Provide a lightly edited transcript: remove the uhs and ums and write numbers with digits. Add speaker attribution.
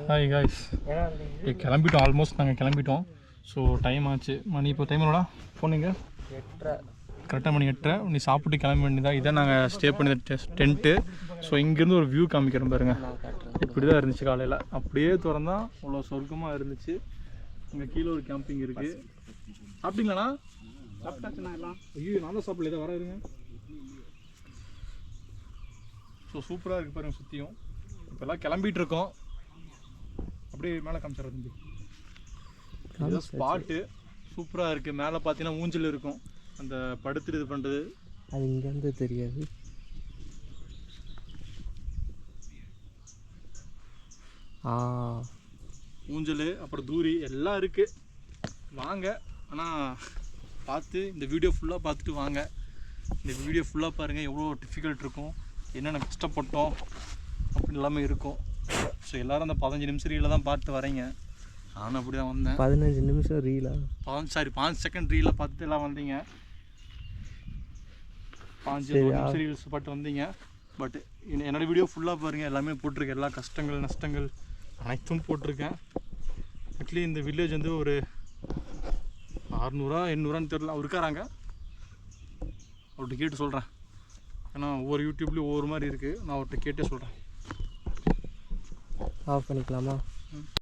Speaker 1: Hi guys, கிளம்பிட்டோம். Almost நாங்கள் கிளம்பிட்டோம். ஸோ டைம் ஆச்சு. மணி இப்போ டைம் எவ்வளோடா போனீங்க?
Speaker 2: 8:30.
Speaker 1: கரெக்டாக மணி 8:30. நீ சாப்பிட்டு கிளம்ப வேண்டியதான். இதான் நாங்கள் ஸ்டே பண்ணி டென்ட்டு. ஸோ இங்கேருந்து ஒரு வியூ காமிக்கிறேன் பாருங்க. இப்படி தான் இருந்துச்சு காலையில். அப்படியே திறந்தா அவ்வளோ சொர்க்கமாக இருந்துச்சு. இங்கே கீழே ஒரு கேம்பிங் இருக்குது. சாப்பிட்டீங்களாண்ணா?
Speaker 2: சாப்பிட்டாச்சுண்ணா எல்லாம்.
Speaker 1: ஐயோ, நான் தான் சாப்பிடல. இதை வர இருங்க. ஸோ சூப்பராக இருக்குது பாருங்கள் சுற்றியும். இப்போல்லாம் கிளம்பிகிட்டு இருக்கோம். அப்படியே மேலே காமிச்சிடறேன் தம்பி. இது ஸ்பாட்டு சூப்பராக இருக்குது. மேலே பார்த்தீங்கன்னா ஊஞ்சல் இருக்கும். அந்த படுத்துட்டு இது பண்ணுறது
Speaker 2: அது இங்கேருந்து தெரியாது.
Speaker 1: ஊஞ்சல் அப்புறம் தூரி எல்லாம் இருக்குது. வாங்க, ஆனால் பார்த்து இந்த வீடியோ ஃபுல்லாக பார்த்துட்டு வாங்க. இந்த வீடியோ ஃபுல்லாக பாருங்கள். எவ்வளோ டிஃபிகல்ட் இருக்கும், என்னென்ன கஷ்டப்பட்டோம் அப்படின்னு எல்லாமே இருக்கும். ஸோ எல்லோரும் அந்த 15 நிமிஷம் ரீலில் தான் பார்த்து வரீங்க. நானும் அப்படி தான் வந்தேன்.
Speaker 2: 15 நிமிஷம் ரீலா?
Speaker 1: 5 செகண்ட் ரீலில் பார்த்துட்டு எல்லாம் வந்தீங்க. 5 நிமிஷம் ரீல்ஸ் பார்த்து வந்தீங்க. பட் என்னோடய வீடியோ ஃபுல்லாக பாருங்கள். எல்லாமே போட்டிருக்கேன். எல்லா கஷ்டங்கள் நஷ்டங்கள் அனைத்தும் போட்டிருக்கேன். ஆக்சுவலி இந்த வில்லேஜ் வந்து ஒரு 600-800 தெரியல. அவர் இருக்காராங்க, அவர்கிட்ட கேட்டு சொல்கிறேன். ஏன்னா ஒவ்வொரு யூடியூப்லேயும் ஒவ்வொரு மாதிரி இருக்குது. நான் அவர்கிட்ட கேட்டே சொல்கிறேன்.
Speaker 2: ஆஃப் பண்ணிக்கலாமா?